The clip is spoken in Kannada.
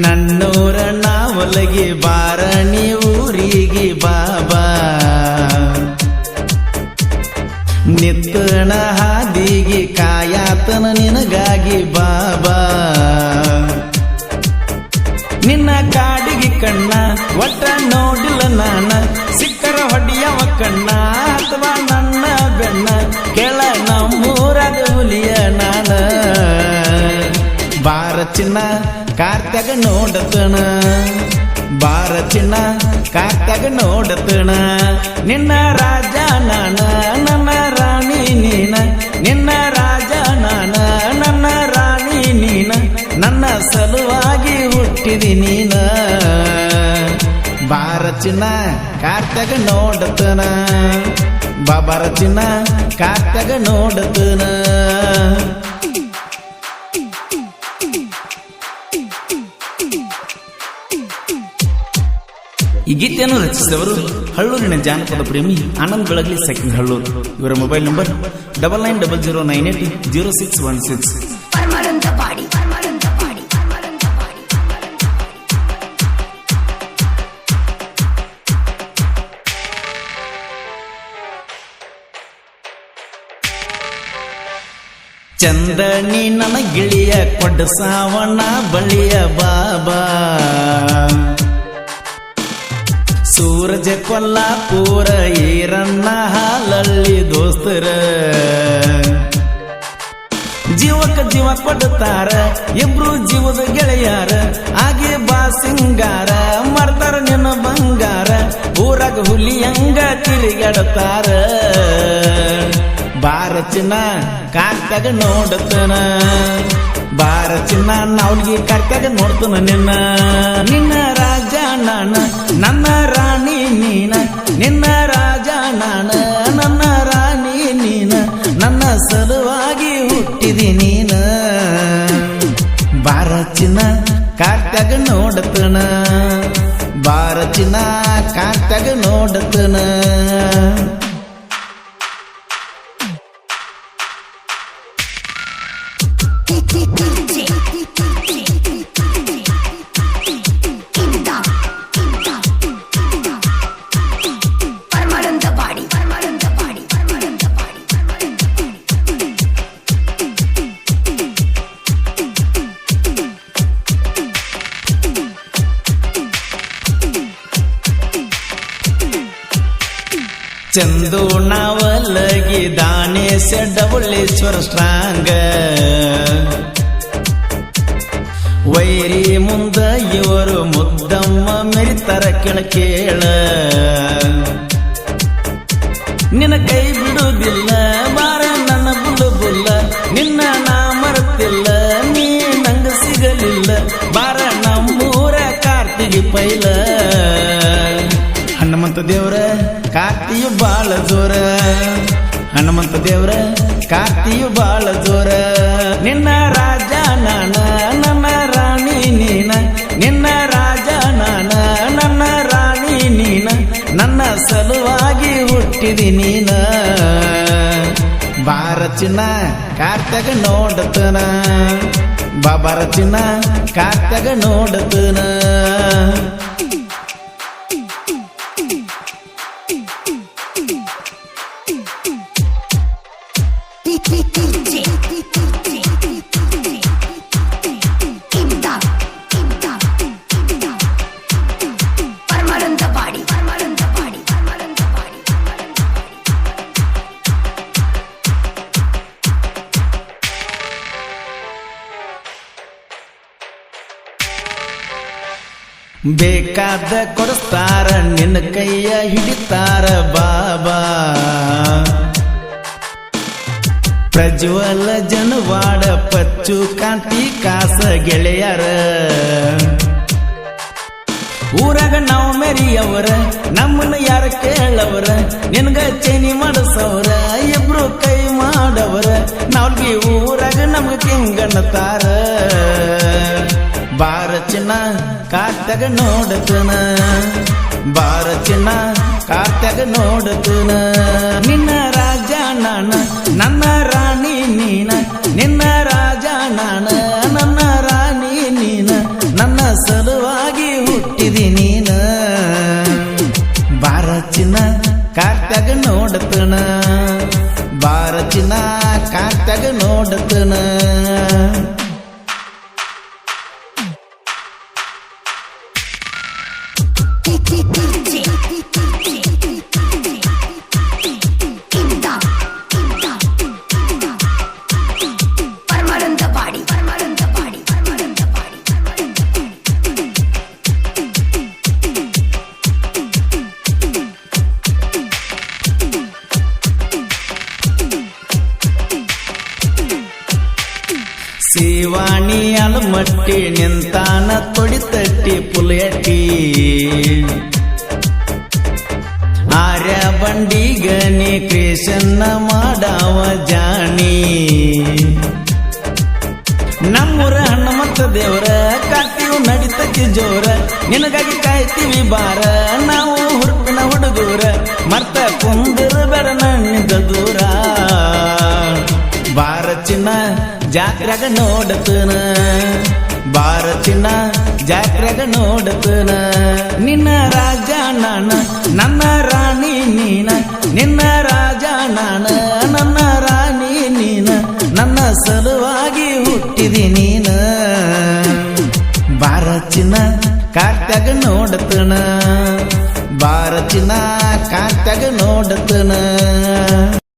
ನನ್ನೂರ ನಾವಲಗಿ ಬಾರಣಿ ಊರಿಗೆ ಬಾಬಾ ನಿತ್ತಣ ಹಾದಿಗೆ ಕಾಯಾತನ ನಿನಗಾಗಿ ಬಾಬಾ ನಿನ್ನ ಕಾಡಿಗೆ ಕಣ್ಣ ಒಟ್ಟ ನೋಡಿಲ್ಲ ನಾನ ಸಿಕ್ಕರ ಹೊಡಿಯವ ಕಣ್ಣ ಅಥವಾ ನನ್ನ ಬೆನ್ನ ಕೆಳ ನಮ್ಮೂರಾಗ ಹುಲಿಯ ನಾನ ಬಾರ ಚಿನ್ನ ಕಾರ್ತ್ಯಾಗ ನೋಡತಣ ಬಾರ ಚಿನ್ನ ಕಾರ್ತ್ಯಾಗ ನೋಡತಣ ನಿನ್ನ ರಾಜ ನಾನ ನನ್ನ ರಾಣಿ ನೀನ ನಿನ್ನ ರಾಜ ನಾನ ನನ್ನ ರಾಣಿ ನೀನ ನನ್ನ ಸಲುವಾಗಿ ಹುಟ್ಟಿದಿ ನೀನ ಬಾರ ಚಿನ್ನ ಕಾರ್ತ್ಯಾಗ ನೋಡತನ ಬಾಬಾರ ಚಿನ್ನ ಕಾರ್ತ್ಯಾಗ ನೋಡತನ ಈ ಗೀತೆಯನ್ನು ರಚಿಸಿದವರು ಹಳ್ಳೂರಿನ ಜಾನಪದ ಪ್ರೇಮಿ ಆನಂದ್ ಬೆಳಗಲಿ ಸೆಕೆಂಡ್ ಹಳ್ಳೂರು. ಇವರ ಮೊಬೈಲ್ ನಂಬರ್ 9900980616. ಚಂದನಿ ನನ್ನ ಗಿಳಿಯ ಕೊಡ್ಡ ಸಾವಣ್ಣ ಬಳಿಯ ಬಾಬಾ ಸೂರಜ ಕೊಲ್ಲಾಪುರ ಈರಣ್ಣ ಹಾಲಳ್ಳಿ ದೋಸ್ತರ ಜೀವಕ್ಕ ಜೀವ ಕೊಡ್ತಾರ ಇಬ್ರು ಜೀವದ ಗೆಳೆಯಾರ ಹಾಗೆ ಬಾ ಸಿಂಗಾರ ಮಾಡ್ತಾರ ನಿನ್ನ ಬಂಗಾರ ಊರಾಗ ಹುಲಿಯಂಗ ತಿರುಗಾಡತಾರ ಬಾರ ಚಿನ್ನ ಕಾರ್ತ್ಯಾಗ ನೋಡತನ ಬಾರ ಚಿನ್ನ ನಾವ್ಗೆ ಕಾರ್ತ್ಯಾಗ ನೋಡ್ತನ ನಿನ್ನ ನಿನ್ನ ರಾಜ ನಾನ ನನ್ನ ರಾಣಿ ನೀನ ನಿನ್ನ ರಾಜ ನಾನ ನನ್ನ ರಾಣಿ ನೀನ ನನ್ನ ಸಲುವಾಗಿ ಹುಟ್ಟಿದಿ ನೀನ ಬಾರ ಚಿನ್ನ ಕಾರ್ತ್ಯಾಗ ನೋಡತನ ಬಾರ ಚಿನ್ನ ಕಾರ್ತ್ಯಾಗ ನೋಡತನ ಚಂದು ನಾವಲಗಿ ದಾನೇಶ ಡಬಳೇಶ್ವರ ಸ್ಟ್ರಾಂಗ ವೈರಿ ಮುಂದ ಇವರು ಮುದ್ದಮ್ಮ ಮೆರಿತರ ಕೇಳ ನಿನ್ನ ಕೈ ಬಿಡುವುದಿಲ್ಲ ಬಾರ ನನ್ನ ಬುಲ್ಲ ನಿನ್ನ ನಾ ಮರೆತಿಲ್ಲ ನೀ ನಂಗ ಸಿಗಲಿಲ್ಲ ಬಾರ ನಮ್ಮೂರ ಕಾರ್ತಿಗೆ ಪೈಲ ಹನುಮಂತ ದೇವ್ರ ಕಾರ್ತಿಯು ಬಾಳ ಜೋರ ಹನುಮಂತ ದೇವ್ರ ಕಾರ್ತಿಯು ಬಾಳ ಜೋರ ನಿನ್ನ ರಾಜ ನಾನ ನನ್ನ ರಾಣಿ ನೀನ ನಿನ್ನ ರಾಜ ನಾನ ನನ್ನ ರಾಣಿ ನೀನ ನನ್ನ ಸಲುವಾಗಿ ಹುಟ್ಟಿದಿ ನೀನ ಬಾರ ಚಿನ್ನ ಕಾರ್ತ್ಯಾಗ ನೋಡತನ ಬಾಬಾರ ಚಿನ್ನ ಕಾರ್ತ್ಯಾಗ ನೋಡತನ ಬೇಕಾದ ಕೊಡಿಸ್ತಾರ ನಿನ್ನ ಕೈಯ ಹಿಡಿತಾರ ಬಾಬಾ ಪ್ರಜ್ವಲ ಜನವಾಡ ಪಚ್ಚು ಕಾಂತಿ ಕಾಸ ಗೆಳೆಯರ ಊರಾಗ ನಾವು ಮೆರಿಯವರ ನಮ್ಮನ್ನ ಯಾರ ಕೇಳವರ ನಿನ್ಗ ಚೈನಿ ಮಾಡಸವ್ರ ಇಬ್ರು ಕೈ ಮಾಡವರ ನಾವ್ಗೆ ಊರಾಗ ನಮ್ಗ ಕಿಂಗಣ್ಣತಾರ ಬಾರ ಚಿನ್ನ ಕಾರ್ತ್ಯಾಗ ನೋಡತನ ಬಾರ ಚಿನ್ನ ಕಾರ್ತ್ಯಾಗ ನೋಡತನ ನಿನ್ನ ರಾಜ ನಾನ ನನ್ನ ರಾಣಿ ನೀನ ನಿನ್ನ ರಾಜ ನಾನ ನನ್ನ ರಾಣಿ ನೀನ ನನ್ನ ಬಾರಚಿನ ಕಾಟ್ಯಾಗ ನೋಡತನ ಶಿವಾಣಿ ಅಲಮಟ್ಟಿ ನಿಂತಾನ ತೊಡಿತಟ್ಟಿ ಪುಲಿಯಟ್ಟಿ ಆರ್ಯ ಬಂಡಿಗನಿ ಕೃಷ್ಣ ಮಾಡಾವ ಜಾಣಿ ನಮ್ಮೂರ ಹನುಮಂತ ದೇವರ ಕಾತೀವು ನಡಿತಕ್ಕೆ ಜೋರ ನಿನಗಾಗಿ ಕಾಯ್ತೀವಿ ಬಾರ ನಾವು ಹುರುಪಿನ ಹುಡುಗೂರ ಮರ್ತ ಕುಂದಿರ ಬೇಡ ನನ್ನಿಂದ ದೂರ ಬಾರಚಿನ ಜಾತ್ರೆಗ ನೋಡತನ ಬಾರಚಿನ ಜಾತ್ರೆಗ ನೋಡತನ ನಿನ್ನ ರಾಜ ನಾನ ನನ್ನ ರಾಣಿ ನೀನ ನಿನ್ನ ರಾಜ ನಾನ ನನ್ನ ರಾಣಿ ನೀನ ನನ್ನ ಸಲುವಾಗಿ ಹುಟ್ಟಿದಿ ನೀನ ಬಾರಚಿನ ಕಾಟ್ಯಾಗ ನೋಡತನ ಬಾರಚಿನ ಕಾಟ್ಯಾಗ ನೋಡತನ